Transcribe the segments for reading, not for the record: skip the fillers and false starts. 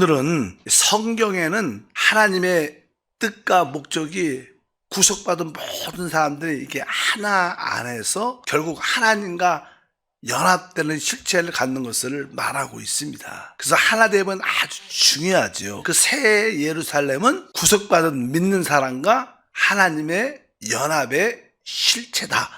오늘은 성경에는 하나님의 뜻과 목적이 구속받은 모든 사람들이 이게 하나 안에서 결국 하나님과 연합되는 실체를 갖는 것을 말하고 있습니다. 그래서 하나됨은 아주 중요하죠. 그 새 예루살렘은 구속받은 믿는 사람과 하나님의 연합의 실체다.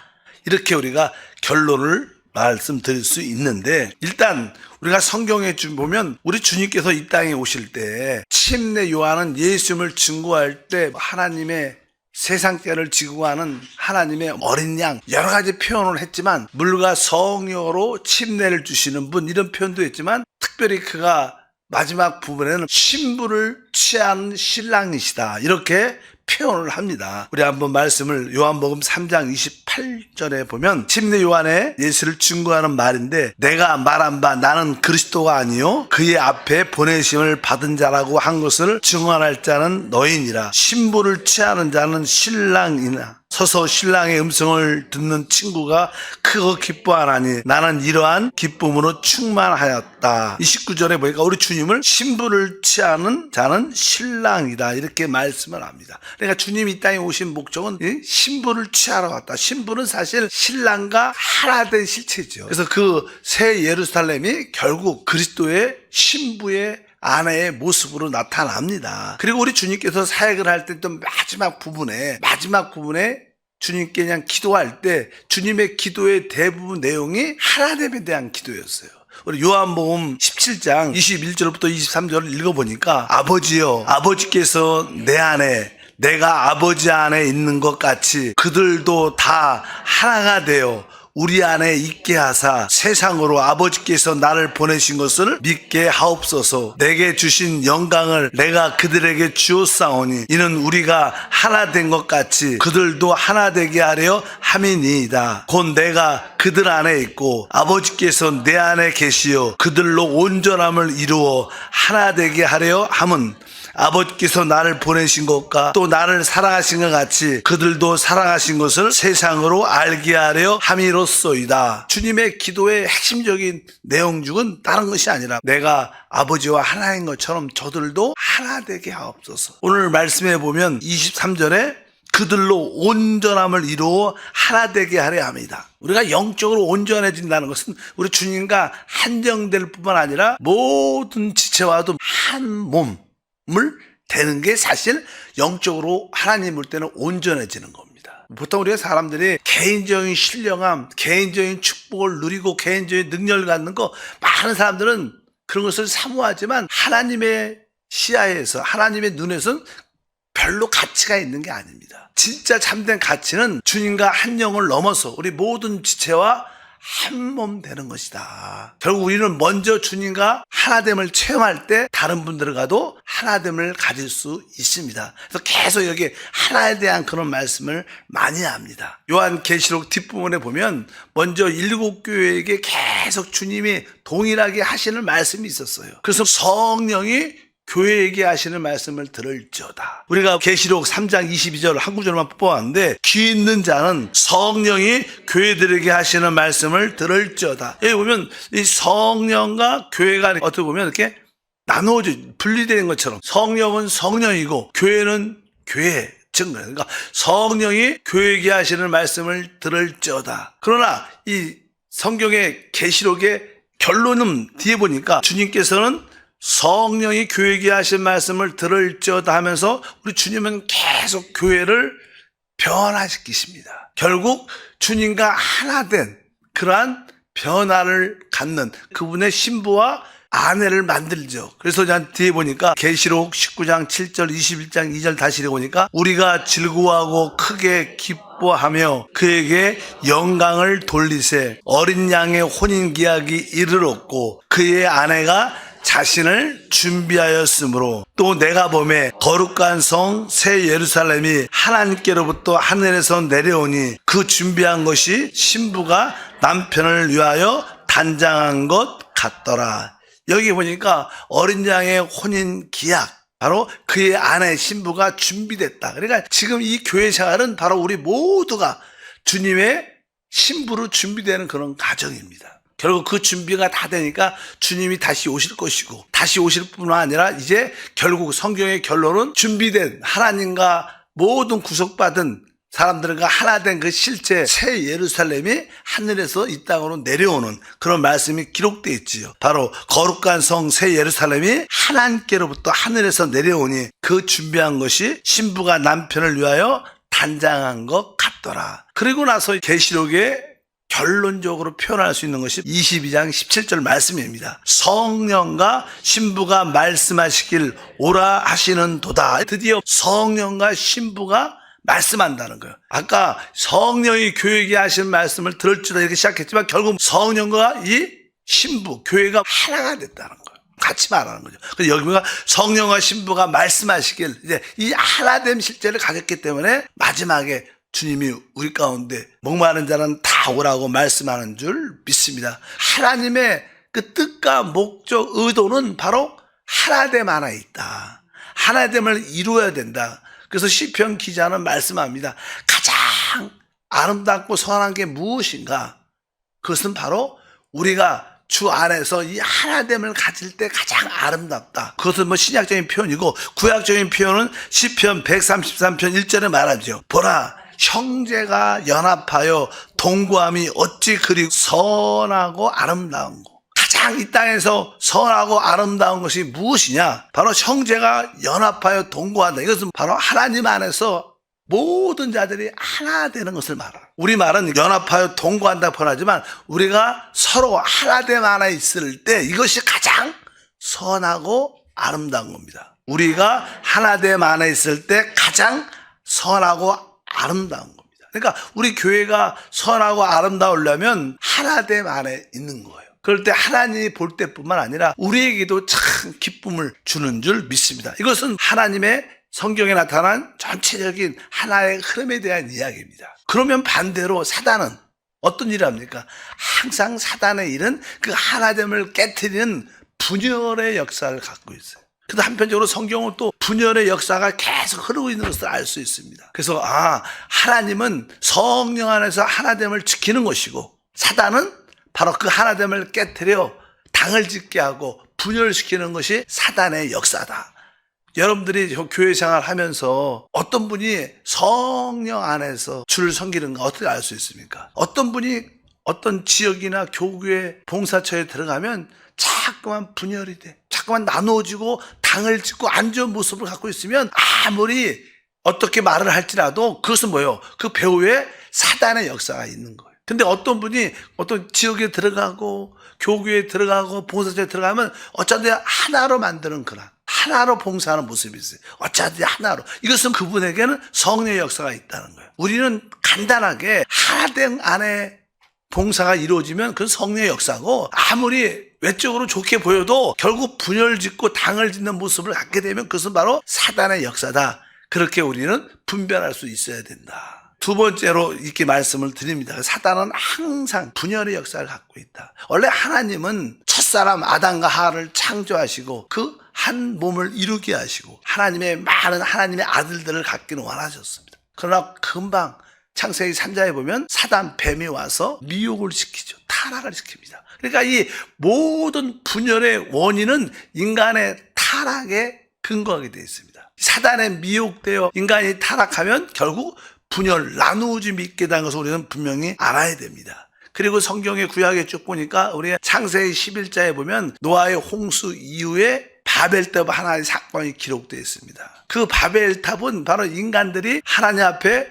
이렇게 우리가 결론을 말씀드릴 수 있는데, 일단 우리가 성경에 보면 우리 주님께서 이 땅에 오실 때 침례 요한은 예수님을 증거할 때 하나님의 세상죄를 지고 가는 하나님의 어린 양, 여러 가지 표현을 했지만 물과 성령으로 침례를 주시는 분, 이런 표현도 했지만 특별히 그가 마지막 부분에는 신부를 취한 신랑이시다, 이렇게 표현을 합니다. 우리 한번 말씀을 요한복음 3장 28절에 보면 침례 요한의 예수를 증거하는 말인데, 내가 말한 바 나는 그리스도가 아니요 그의 앞에 보내심을 받은 자라고 한 것을 증언할 자는 너희니라. 신부를 취하는 자는 신랑이나 서서 신랑의 음성을 듣는 친구가 크고 기뻐하나니 나는 이러한 기쁨으로 충만하였다. 29절에 보니까 우리 주님을 신부를 취하는 자는 신랑이다, 이렇게 말씀을 합니다. 그러니까 주님이 이 땅에 오신 목적은 신부를 취하러 왔다. 신부는 사실 신랑과 하나 된 실체죠. 그래서 그 새 예루살렘이 결국 그리스도의 신부의 아내의 모습으로 나타납니다. 그리고 우리 주님께서 사역을 할 때 또 마지막 부분에 주님께 그냥 기도할 때 주님의 기도의 대부분 내용이 하나님에 대한 기도였어요. 우리 요한복음 17장 21절부터 23절을 읽어보니까, 아버지여, 아버지께서 내 안에 내가 아버지 안에 있는 것 같이 그들도 다 하나가 되어 우리 안에 있게 하사 세상으로 아버지께서 나를 보내신 것을 믿게 하옵소서. 내게 주신 영광을 내가 그들에게 주었사오니 이는 우리가 하나 된 것 같이 그들도 하나 되게 하려 함이니이다. 곧 내가 그들 안에 있고 아버지께서 내 안에 계시어 그들로 온전함을 이루어 하나 되게 하려 함은 아버지께서 나를 보내신 것과 또 나를 사랑하신 것 같이 그들도 사랑하신 것을 세상으로 알게 하려 함이로소이다. 주님의 기도의 핵심적인 내용 중은 다른 것이 아니라 내가 아버지와 하나인 것처럼 저들도 하나 되게 하옵소서. 오늘 말씀해 보면 23절에 그들로 온전함을 이루어 하나 되게 하려 합니다. 우리가 영적으로 온전해진다는 것은 우리 주님과 한정될 뿐만 아니라 모든 지체와도 한 몸 물 되는 게 사실 영적으로 하나님 볼 때는 온전해지는 겁니다. 보통 우리가 사람들이 개인적인 신령함, 개인적인 축복을 누리고 개인적인 능력을 갖는 거, 많은 사람들은 그런 것을 사모하지만 하나님의 시야에서, 하나님의 눈에서는 별로 가치가 있는 게 아닙니다. 진짜 참된 가치는 주님과 한 영을 넘어서 우리 모든 지체와 한 몸 되는 것이다. 결국 우리는 먼저 주님과 하나됨을 체험할 때 다른 분들을 가도 하나됨을 가질 수 있습니다. 그래서 계속 여기 하나에 대한 그런 말씀을 많이 합니다. 요한계시록 뒷부분에 보면 먼저 7교회에게 계속 주님이 동일하게 하시는 말씀이 있었어요. 그래서 성령이 교회에게 하시는 말씀을 들을지어다. 우리가 계시록 3장 22절 한 구절만 뽑아왔는데, 귀 있는 자는 성령이 교회들에게 하시는 말씀을 들을지어다. 여기 보면 이 성령과 교회가 어떻게 보면 이렇게 나누어져 분리되는 것처럼, 성령은 성령이고 교회는 교회, 즉 그러니까 성령이 교회에게 하시는 말씀을 들을지어다. 그러나 이 성경의 계시록의 결론은 뒤에 보니까 주님께서는 성령이 교회에게 하신 말씀을 들을지어다 하면서 우리 주님은 계속 교회를 변화시키십니다. 결국 주님과 하나 된 그러한 변화를 갖는 그분의 신부와 아내를 만들죠. 그래서 뒤에 보니까 계시록 19장 7절 21장 2절 다시 읽어보니까, 우리가 즐거워하고 크게 기뻐하며 그에게 영광을 돌리세. 어린 양의 혼인기약이 이르렀고 그의 아내가 자신을 준비하였으므로, 또 내가 보매 거룩한 성 새 예루살렘이 하나님께로부터 하늘에서 내려오니 그 준비한 것이 신부가 남편을 위하여 단장한 것 같더라. 여기 보니까 어린 양의 혼인 기약, 바로 그의 아내 신부가 준비됐다. 그러니까 지금 이 교회 생활은 바로 우리 모두가 주님의 신부로 준비되는 그런 과정입니다. 결국 그 준비가 다 되니까 주님이 다시 오실 것이고, 다시 오실 뿐만 아니라 이제 결국 성경의 결론은 준비된 하나님과 모든 구속받은 사람들과 하나 된 그 실제 새 예루살렘이 하늘에서 이 땅으로 내려오는 그런 말씀이 기록되어 있지요. 바로 거룩한 성 새 예루살렘이 하나님께로부터 하늘에서 내려오니 그 준비한 것이 신부가 남편을 위하여 단장한 것 같더라. 그리고 나서 계시록에 결론적으로 표현할 수 있는 것이 22장 17절 말씀입니다. 성령과 신부가 말씀하시길 오라 하시는 도다. 드디어 성령과 신부가 말씀한다는 거예요. 아까 성령이 교회에게 하시는 말씀을 들을 줄 이렇게 시작했지만 결국 성령과 이 신부, 교회가 하나가 됐다는 거예요. 같이 말하는 거죠. 그래서 여기가 성령과 신부가 말씀하시길, 이제 이 하나됨 실제를 가졌기 때문에 마지막에 주님이 우리 가운데 목마른 자는 다 오라고 말씀하는 줄 믿습니다. 하나님의 그 뜻과 목적, 의도는 바로 하나됨 안에 있다. 하나됨을 이루어야 된다. 그래서 시편 기자는 말씀합니다. 가장 아름답고 선한 게 무엇인가? 그것은 바로 우리가 주 안에서 이 하나됨을 가질 때 가장 아름답다. 그것은 뭐 신약적인 표현이고, 구약적인 표현은 시편 133편 1절에 말하죠. 보라, 형제가 연합하여 동거함이 어찌 그리 선하고 아름다운 거. 가장 이 땅에서 선하고 아름다운 것이 무엇이냐? 바로 형제가 연합하여 동거한다. 이것은 바로 하나님 안에서 모든 자들이 하나 되는 것을 말합니다. 우리말은 연합하여 동거한다 표현하지만 우리가 서로 하나됨 안에 있을 때 이것이 가장 선하고 아름다운 겁니다. 우리가 하나됨 안에 있을 때 가장 선하고 아름다운 겁니다. 그러니까 우리 교회가 선하고 아름다우려면 하나됨 안에 있는 거예요. 그럴 때 하나님이 볼 때뿐만 아니라 우리에게도 참 기쁨을 주는 줄 믿습니다. 이것은 하나님의 성경에 나타난 전체적인 하나의 흐름에 대한 이야기입니다. 그러면 반대로 사단은 어떤 일을 합니까? 항상 사단의 일은 그 하나됨을 깨트리는 분열의 역사를 갖고 있어요. 그래도 한편적으로 성경은 또 분열의 역사가 계속 흐르고 있는 것을 알 수 있습니다. 그래서 하나님은 성령 안에서 하나됨을 지키는 것이고, 사단은 바로 그 하나됨을 깨트려 당을 짓게 하고 분열시키는 것이 사단의 역사다. 여러분들이 교회 생활하면서 어떤 분이 성령 안에서 주를 섬기는가 어떻게 알 수 있습니까? 어떤 분이 어떤 지역이나 교구의 봉사처에 들어가면 자꾸만 분열이 돼. 자꾸만 나누어지고 당을 짓고 안 좋은 모습을 갖고 있으면 아무리 어떻게 말을 할지라도 그것은 뭐예요? 그 배후에 사단의 역사가 있는 거예요. 근데 어떤 분이 어떤 지역에 들어가고 교구에 들어가고 봉사처에 들어가면 어차피 하나로 만드는 그런 하나로 봉사하는 모습이 있어요. 어차피 하나로. 이것은 그분에게는 성령의 역사가 있다는 거예요. 우리는 간단하게 하나됨 안에 봉사가 이루어지면 그건 성령의 역사고, 아무리 외적으로 좋게 보여도 결국 분열짓고 당을 짓는 모습을 갖게 되면 그것은 바로 사단의 역사다. 그렇게 우리는 분별할 수 있어야 된다. 두 번째로 이렇게 말씀을 드립니다. 사단은 항상 분열의 역사를 갖고 있다. 원래 하나님은 첫사람 아담과 하와를 창조하시고 그 한 몸을 이루게 하시고 하나님의 많은 하나님의 아들들을 갖기는 원하셨습니다. 그러나 금방 창세기 3장에 보면 사단 뱀이 와서 미혹을 시키죠. 타락을 시킵니다. 그러니까 이 모든 분열의 원인은 인간의 타락에 근거하게 되어 있습니다. 사단에 미혹되어 인간이 타락하면 결국 분열, 나누어짐이 있게 되는 것을 우리는 분명히 알아야 됩니다. 그리고 성경의 구약에 쭉 보니까 우리가 창세기 11장에 보면 노아의 홍수 이후에 바벨탑 하나의 사건이 기록되어 있습니다. 그 바벨탑은 바로 인간들이 하나님 앞에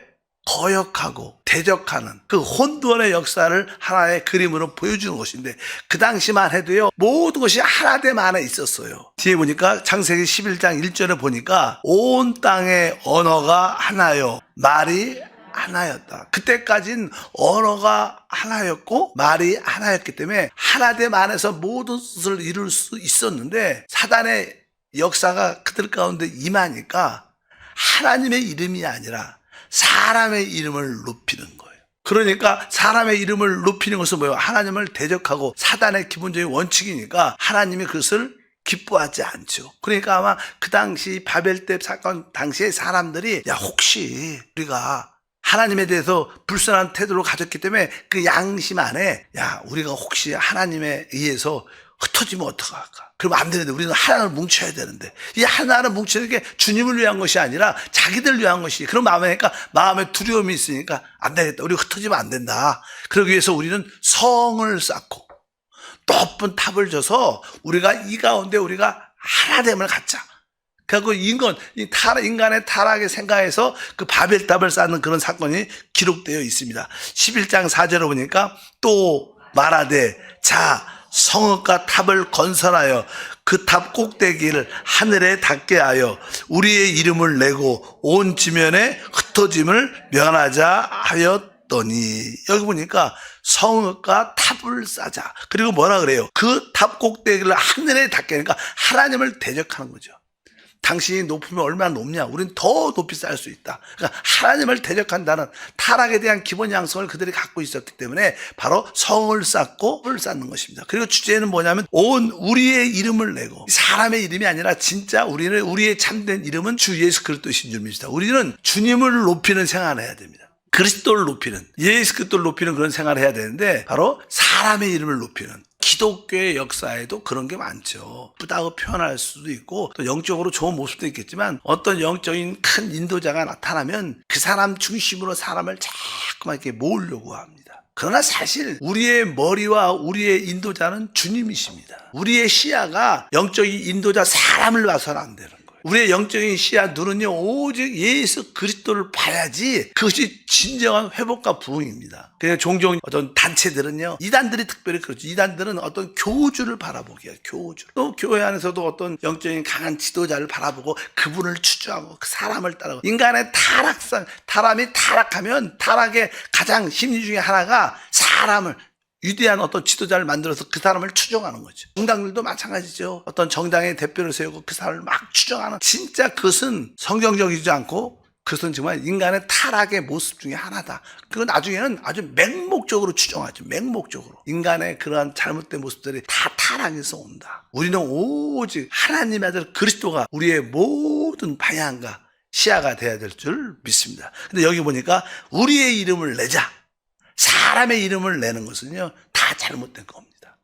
거역하고 대적하는 그 혼돈의 역사를 하나의 그림으로 보여주는 것인데, 그 당시만 해도요 모든 것이 하나됨 안에 있었어요. 뒤에 보니까 창세기 11장 1절에 보니까 온 땅의 언어가 하나요 말이 하나였다. 그때까지는 언어가 하나였고 말이 하나였기 때문에 하나됨 안에서 모든 것을 이룰 수 있었는데, 사단의 역사가 그들 가운데 임하니까 하나님의 이름이 아니라 사람의 이름을 높이는 거예요. 그러니까 사람의 이름을 높이는 것은 뭐예요? 하나님을 대적하고 사단의 기본적인 원칙이니까 하나님이 그것을 기뻐하지 않죠. 그러니까 아마 그 당시 바벨탑 사건 당시에 사람들이 혹시 우리가 하나님에 대해서 불순한 태도를 가졌기 때문에 그 양심 안에 야 우리가 혹시 하나님에 의해서 흩어지면 어떡할까? 그러면 안 되는데 우리는 하나를 뭉쳐야 되는데 이 하나를 뭉치는 게 주님을 위한 것이 아니라 자기들 위한 것이 그런 마음이니까 마음에 두려움이 있으니까 안 되겠다. 우리가 흩어지면 안 된다. 그러기 위해서 우리는 성을 쌓고 높은 탑을 져서 우리가 이 가운데 우리가 하나됨을 갖자. 그리고 인간의 타락의 생각에서 그 바벨탑을 쌓는 그런 사건이 기록되어 있습니다. 11장 4절에 보니까 또 말하되 자 성읍과 탑을 건설하여 그 탑 꼭대기를 하늘에 닿게 하여 우리의 이름을 내고 온 지면에 흩어짐을 면하자 하였더니 여기 보니까 성읍과 탑을 쌓자. 그리고 뭐라 그래요? 그 탑 꼭대기를 하늘에 닿게 하니까 하나님을 대적하는 거죠. 당신이 높으면 얼마나 높냐? 우린 더 높이 쌓을 수 있다. 그러니까 하나님을 대적한다는 타락에 대한 기본 양성을 그들이 갖고 있었기 때문에 바로 성을 쌓고 을 쌓는 것입니다. 그리고 주제는 뭐냐면 온 우리의 이름을 내고 사람의 이름이 아니라 진짜 우리의 참된 이름은 주 예수 그리스도이신 줄 믿습니다. 우리는 주님을 높이는 생활을 해야 됩니다. 그리스도를 높이는 예수 그리스도를 높이는 그런 생활을 해야 되는데 바로 사람의 이름을 높이는 기독교의 역사에도 그런 게 많죠. 예쁘다고 표현할 수도 있고 또 영적으로 좋은 모습도 있겠지만 어떤 영적인 큰 인도자가 나타나면 그 사람 중심으로 사람을 자꾸만 이렇게 모으려고 합니다. 그러나 사실 우리의 머리와 우리의 인도자는 주님이십니다. 우리의 시야가 영적인 인도자 사람을 봐서는 안 되는 거예요. 우리의 영적인 시야 눈은요 오직 예수 그리스도를 봐야지 그것이 진정한 회복과 부흥입니다. 그냥 종종 어떤 단체들은요 이단들이 특별히 그렇죠. 이단들은 어떤 교주를 바라보기야 교주. 또 교회 안에서도 어떤 영적인 강한 지도자를 바라보고 그분을 추주하고 그 사람을 따라가고 인간의 타락이 타락하면 타락의 가장 심리 중에 하나가 사람을 위대한 어떤 지도자를 만들어서 그 사람을 추종하는 거죠. 정당들도 마찬가지죠. 어떤 정당의 대표를 세우고 그 사람을 막 추종하는 진짜 그것은 성경적이지 않고 그것은 정말 인간의 타락의 모습 중에 하나다. 그건 나중에는 아주 맹목적으로 추종하죠. 맹목적으로. 인간의 그러한 잘못된 모습들이 다 타락에서 온다. 우리는 오직 하나님의 아들 그리스도가 우리의 모든 방향과 시야가 되어야 될 줄 믿습니다. 근데 여기 보니까 우리의 이름을 내자. 사람의 이름을 내는 것은요 다 잘못된 겁니다.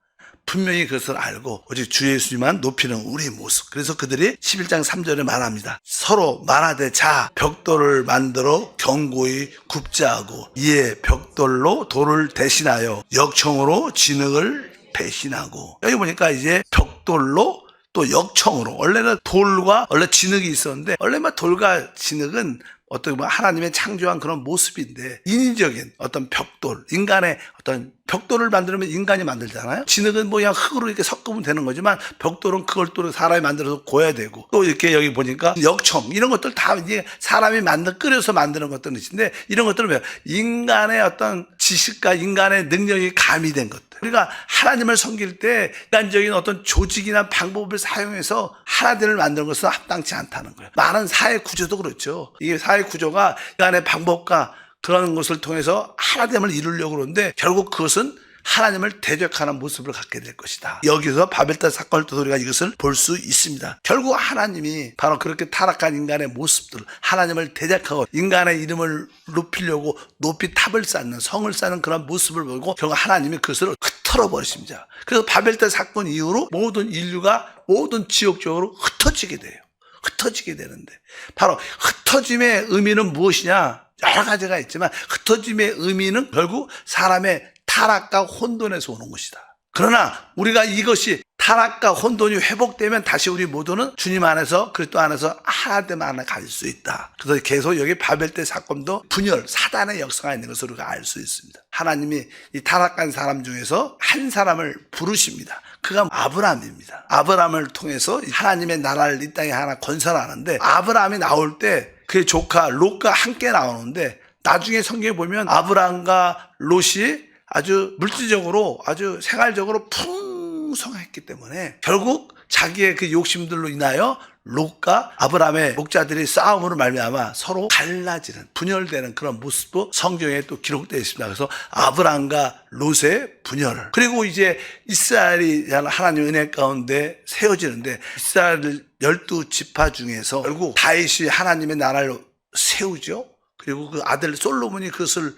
분명히 그것을 알고 오직 주 예수님만 높이는 우리의 모습. 그래서 그들이 11장 3절에 말합니다. 서로 말하되 자 벽돌을 만들어 견고히 굽자 하고 이에 벽돌로 돌을 대신하여 역청으로 진흙을 배신하고 여기 보니까 이제 벽돌로 또 역청으로 원래는 돌과 원래 진흙이 있었는데 원래만 돌과 진흙은 어떻게 보면 하나님의 창조한 그런 모습인데 인위적인 어떤 벽돌, 인간의 어떤 벽돌을 만들면 인간이 만들잖아요. 진흙은 뭐 그냥 흙으로 이렇게 섞으면 되는 거지만 벽돌은 그걸 또 사람이 만들어서 고야 되고 또 이렇게 여기 보니까 역청 이런 것들 다 이제 사람이 끓여서 만드는 것들인데 이런 것들은 왜 인간의 어떤 지식과 인간의 능력이 가미된 것들. 우리가 하나님을 섬길 때 인간적인 어떤 조직이나 방법을 사용해서 하나님을 만드는 것은 합당치 않다는 거예요. 많은 사회 구조도 그렇죠. 이게 사회 구조가 인간의 방법과 그런 것을 통해서 하나됨을 이루려고 그러는데 결국 그것은 하나님을 대적하는 모습을 갖게 될 것이다. 여기서 바벨탑 사건을 통해서 우리가 이것을 볼 수 있습니다. 결국 하나님이 바로 그렇게 타락한 인간의 모습들, 하나님을 대적하고 인간의 이름을 높이려고 높이 탑을 쌓는 성을 쌓는 그런 모습을 보고 결국 하나님이 그것을 흩어져 버리십니다. 그래서 바벨탑 사건 이후로 모든 인류가 모든 지역적으로 흩어지게 돼요. 흩어지게 되는데 바로 흩어짐의 의미는 무엇이냐? 여러 가지가 있지만 흩어짐의 의미는 결국 사람의 타락과 혼돈에서 오는 것이다. 그러나 우리가 이것이 타락과 혼돈이 회복되면 다시 우리 모두는 주님 안에서 그리스도 안에서 하나됨 안에 갈 수 있다. 그래서 계속 여기 바벨탑 사건도 분열, 사단의 역사가 있는 것을 우리가 알 수 있습니다. 하나님이 이 타락한 사람 중에서 한 사람을 부르십니다. 그가 아브라함입니다. 아브라함을 통해서 하나님의 나라를 이 땅에 하나 건설하는데 아브라함이 나올 때 그의 조카 롯과 함께 나오는데 나중에 성경에 보면 아브라함과 롯이 아주 물질적으로 아주 생활적으로 풍성했기 때문에 결국 자기의 그 욕심들로 인하여 롯과 아브라함의 목자들이 싸움으로 말미암아 서로 갈라지는 분열되는 그런 모습도 성경에 또 기록되어 있습니다. 그래서 아브라함과 롯의 분열 그리고 이제 이스라엘이 하나님 은혜 가운데 세워지는데 이스라엘 12지파 중에서 결국 다윗이 하나님의 나라를 세우죠. 그리고 그 아들 솔로몬이 그것을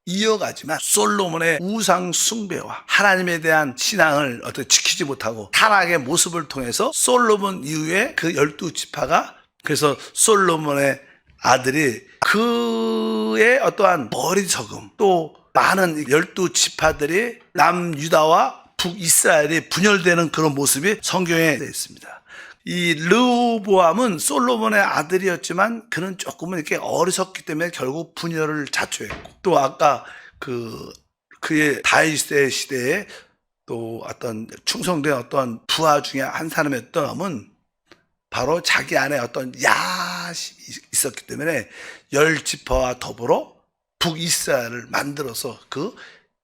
이어가지만 솔로몬의 우상 숭배와 하나님에 대한 신앙을 어떻게 지키지 못하고 타락의 모습을 통해서 솔로몬 이후에 그 12지파가 그래서 솔로몬의 아들이 그의 어떠한 어리석음 또 많은 12지파들이 남유다와 북이스라엘이 분열되는 그런 모습이 성경에 되어 있습니다. 이 르호보암은 솔로몬의 아들이었지만 그는 조금은 이렇게 어리석기 때문에 결국 분열을 자초했고 또 아까 그의 다윗의 시대에 또 어떤 충성된 어떤 부하 중에 한 사람이었던 바로 자기 안에 어떤 야심이 있었기 때문에 10지파와 더불어 북이스라엘을 만들어서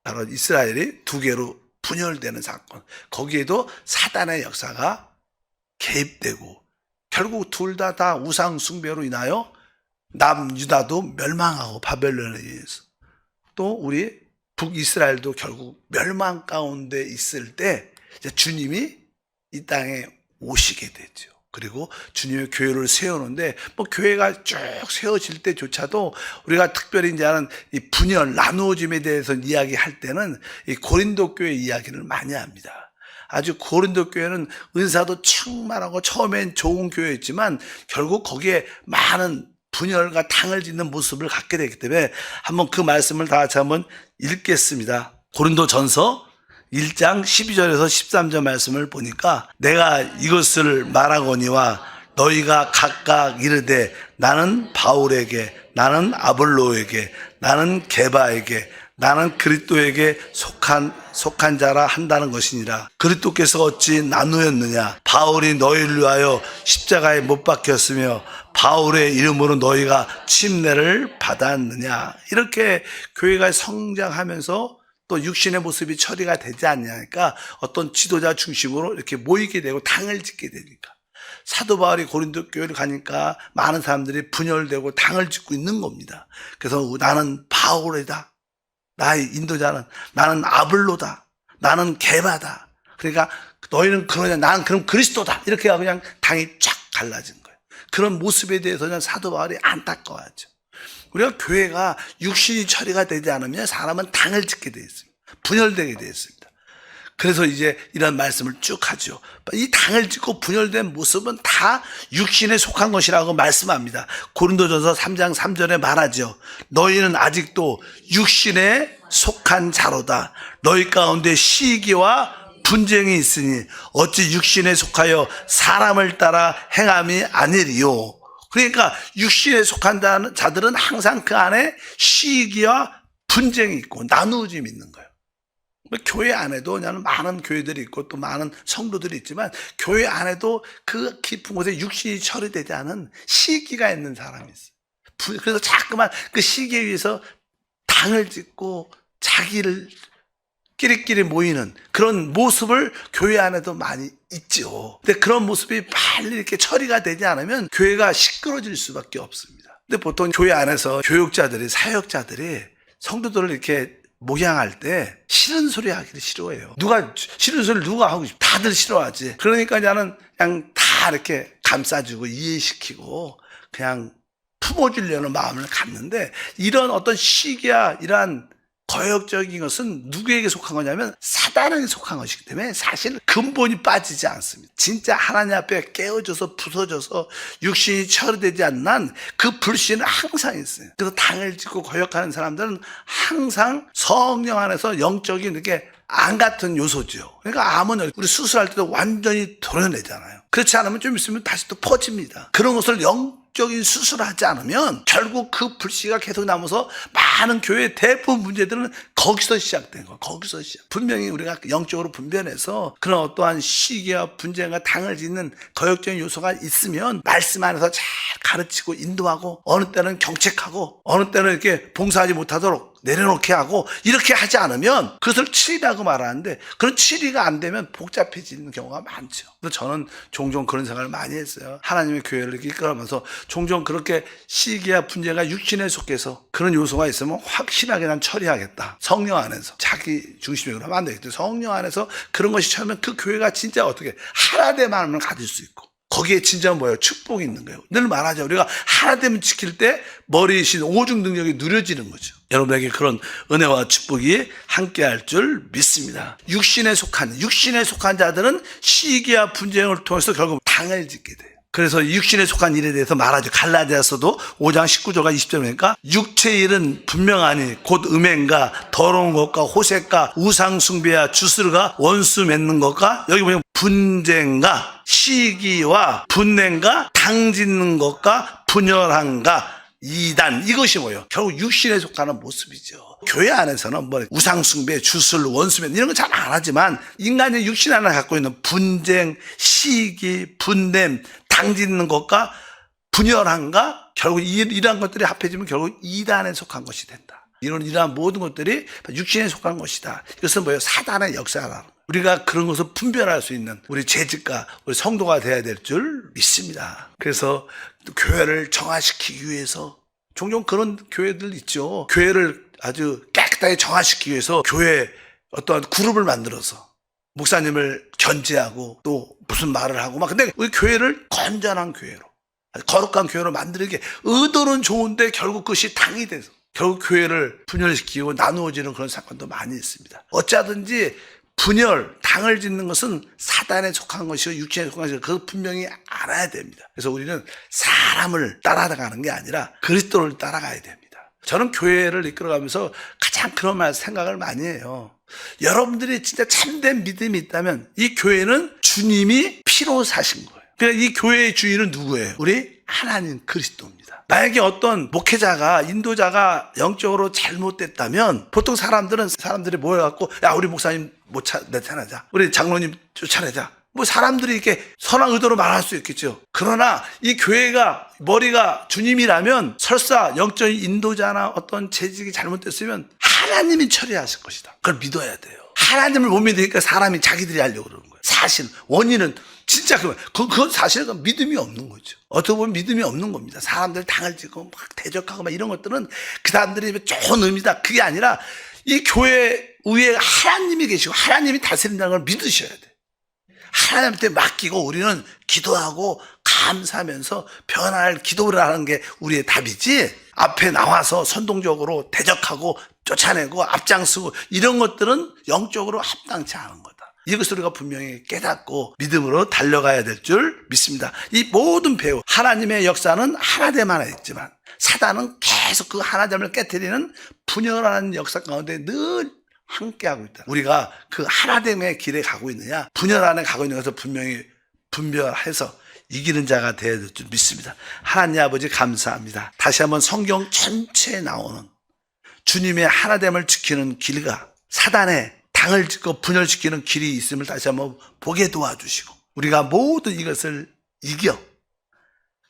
바로 이스라엘이 두 개로 분열되는 사건, 거기에도 사단의 역사가 개입되고 결국 둘 다 우상 숭배로 인하여 남유다도 멸망하고 바벨론에 의해서 또 우리 북이스라엘도 결국 멸망 가운데 있을 때 이제 주님이 이 땅에 오시게 되죠. 그리고 주님의 교회를 세우는데 교회가 쭉 세워질 때조차도 우리가 특별히 이제 하는 이 분열 나누어짐에 대해서 이야기할 때는 이 고린도 교회 이야기를 많이 합니다. 아주 고린도 교회는 은사도 충만하고 처음엔 좋은 교회였지만 결국 거기에 많은 분열과 당을 짓는 모습을 갖게 되기 때문에 한번 그 말씀을 다 같이 한번 읽겠습니다. 고린도 전서 1장 12절에서 13절 말씀을 보니까 내가 이것을 말하거니와 너희가 각각 이르되 나는 바울에게 나는 아볼로에게 나는 게바에게 나는 그리스도에게 속한 자라 한다는 것이니라. 그리스도께서 어찌 나누었느냐? 바울이 너희를 위하여 십자가에 못 박혔으며 바울의 이름으로 너희가 침례를 받았느냐? 이렇게 교회가 성장하면서 또 육신의 모습이 처리가 되지 않냐니까 어떤 지도자 중심으로 이렇게 모이게 되고 당을 짓게 되니까 사도 바울이 고린도 교회를 가니까 많은 사람들이 분열되고 당을 짓고 있는 겁니다. 그래서 나는 바울이다. 나의 인도자는 나는 아블로다. 나는 게바다. 그러니까 너희는 그러냐 나는 그럼 그리스도다. 이렇게 그냥 당이 쫙 갈라진 거예요. 그런 모습에 대해서는 사도 바울이 안타까워하죠. 우리가 교회가 육신이 처리가 되지 않으면 사람은 당을 짓게 되어 있습니다. 분열되게 되어 있습니다. 그래서 이제 이런 말씀을 쭉 하죠. 이 당을 짓고 분열된 모습은 다 육신에 속한 것이라고 말씀합니다. 고린도전서 3장 3절에 말하죠. 너희는 아직도 육신에 속한 자로다. 너희 가운데 시기와 분쟁이 있으니 어찌 육신에 속하여 사람을 따라 행함이 아니리요. 그러니까 육신에 속한 자들은 항상 그 안에 시기와 분쟁이 있고 나누어짐이 있는 거예요. 교회 안에도 많은 교회들이 있고 또 많은 성도들이 있지만 교회 안에도 그 깊은 곳에 육신이 처리되지 않은 시기가 있는 사람이 있어요. 그래서 자꾸만 그 시기에 의해서 당을 짓고 자기를 끼리끼리 모이는 그런 모습을 교회 안에도 많이 있죠. 근데 그런 모습이 빨리 이렇게 처리가 되지 않으면 교회가 시끄러질 수밖에 없습니다. 근데 보통 교회 안에서 교육자들이 사역자들이 성도들을 이렇게 목양할 때 싫은 소리 하기를 싫어해요. 싫은 소리를 누가 하고 싶어? 다들 싫어하지. 그러니까 나는 그냥 다 이렇게 감싸주고 이해시키고 그냥 품어주려는 마음을 갖는데 이런 어떤 시기야 이러한 거역적인 것은 누구에게 속한 거냐면 사단에게 속한 것이기 때문에 사실 근본이 빠지지 않습니다. 진짜 하나님 앞에 깨어져서 부서져서 육신이 처리되지 않는 한 그 불신은 항상 있어요. 그래서 당을 짓고 거역하는 사람들은 항상 성령 안에서 영적인 이렇게 안 같은 요소죠. 그러니까 암은 우리 수술할 때도 완전히 도려내잖아요. 그렇지 않으면 좀 있으면 다시 또 퍼집니다. 그런 것을 영적인 수술을 하지 않으면 결국 그 불씨가 계속 남아서 많은 교회의 대부분 문제들은 거기서 시작된 거예요. 거기서 시작. 분명히 우리가 영적으로 분별해서 그런 어떠한 시기와 분쟁과 당을 짓는 거역적인 요소가 있으면 말씀 안에서 잘 가르치고 인도하고 어느 때는 경책하고 어느 때는 이렇게 봉사하지 못하도록 내려놓게 하고 이렇게 하지 않으면 그것을 치리라고 말하는데 그런 치리가 안 되면 복잡해지는 경우가 많죠. 그래서 저는 종종 그런 생각을 많이 했어요. 하나님의 교회를 이렇게 이끌어가면서 종종 그렇게 시기와 분쟁과 육신에 속해서 그런 요소가 있으면 확실하게 난 처리하겠다. 성령 안에서 자기 중심적으로 하면 안 되겠죠. 성령 안에서 그런 것이 처음에 그 교회가 진짜 어떻게 하나됨 마음을 가질 수 있고 거기에 진짜 뭐예요? 축복이 있는 거예요. 늘 말하죠. 우리가 하나됨을 지킬 때 머리이신 오중 능력이 누려지는 거죠. 여러분에게 그런 은혜와 축복이 함께할 줄 믿습니다. 육신에 속한 자들은 시기와 분쟁을 통해서 결국 당을 짓게 돼요. 그래서 육신에 속한 일에 대해서 말하죠. 갈라디아서도 5장 19절과 20절 보니까 육체의 일은 분명하니 곧 음행과 더러운 것과 호색과 우상숭배와 주술과 원수 맺는 것과 여기 보면 분쟁과 시기와 분냉과 당짓는 것과 분열함과 이단, 이것이 뭐예요? 결국 육신에 속하는 모습이죠. 교회 안에서는 뭐 우상숭배, 주술, 원수면 이런 거 잘 안 하지만 인간의 육신 안에 갖고 있는 분쟁, 시기, 분냄, 당짓는 것과 분열함과 결국 이러한 것들이 합해지면 결국 이단에 속한 것이 된다. 이러한 모든 것들이 육신에 속한 것이다. 이것은 뭐예요? 사단의 역사라는 우리가 그런 것을 분별할 수 있는 우리 재직과 우리 성도가 되어야 될 줄 믿습니다. 그래서 교회를 정화시키기 위해서 종종 그런 교회들 있죠. 교회를 아주 깨끗하게 정화시키기 위해서 교회 어떠한 그룹을 만들어서 목사님을 견제하고 또 무슨 말을 하고 막 근데 우리 교회를 건전한 교회로 거룩한 교회로 만드는 게 의도는 좋은데 결국 그것이 당이 돼서 결국 교회를 분열시키고 나누어지는 그런 사건도 많이 있습니다. 어쩌든지 분열, 당을 짓는 것은 사단에 속한 것이고 육신에 속한 것이고 그걸 분명히 알아야 됩니다. 그래서 우리는 사람을 따라가는 게 아니라 그리스도를 따라가야 됩니다. 저는 교회를 이끌어가면서 가장 그런 생각을 많이 해요. 여러분들이 진짜 참된 믿음이 있다면 이 교회는 주님이 피로 사신 거예요. 그러니까 이 교회의 주인은 누구예요? 우리 하나님 그리스도입니다. 만약에 어떤 목회자가 인도자가 영적으로 잘못됐다면 보통 사람들이 모여갖고 야 우리 목사님 쫓아내자 우리 장로님 쫓아내자 뭐 사람들이 이렇게 선한 의도로 말할 수 있겠죠. 그러나 이 교회가 머리가 주님이라면 설사 영적인 인도자나 어떤 재직이 잘못됐으면 하나님이 처리하실 것이다. 그걸 믿어야 돼요. 하나님을 못 믿으니까 사람이 자기들이 하려고 그러는 거예요. 사실 원인은 진짜 그건 사실은 믿음이 없는 거죠. 어떻게 보면 믿음이 없는 겁니다. 사람들 당을 짓고 막 대적하고 막 이런 것들은 그 사람들이 좋은 의미다. 그게 아니라 이 교회 위에 하나님이 계시고 하나님이 다스린다는 걸 믿으셔야 돼. 하나님한테 맡기고 우리는 기도하고 감사하면서 변화할 기도를 하는 게 우리의 답이지 앞에 나와서 선동적으로 대적하고 쫓아내고 앞장서고 이런 것들은 영적으로 합당치 않은 거다. 이것을 우리가 분명히 깨닫고 믿음으로 달려가야 될 줄 믿습니다. 이 모든 배후 하나님의 역사는 하나됨 안에 있지만 사단은 계속 그 하나됨을 깨트리는 분열하는 역사 가운데 늘 함께하고 있다. 우리가 그 하나됨의 길에 가고 있느냐 분열 안에 가고 있는 것을 분명히 분별해서 이기는 자가 되어야 될 줄 믿습니다. 하나님 아버지 감사합니다. 다시 한번 성경 전체에 나오는 주님의 하나됨을 지키는 길과 사단의 당을 짓고 분열시키는 길이 있음을 다시 한번 보게 도와주시고 우리가 모든 이것을 이겨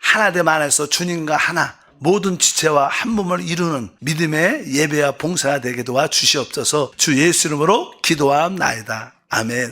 하나됨 안에서 주님과 하나 모든 지체와 한 몸을 이루는 믿음의 예배와 봉사가 되게 도와주시옵소서. 주 예수 이름으로 기도하옵나이다. 아멘.